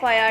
FIR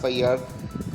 FIR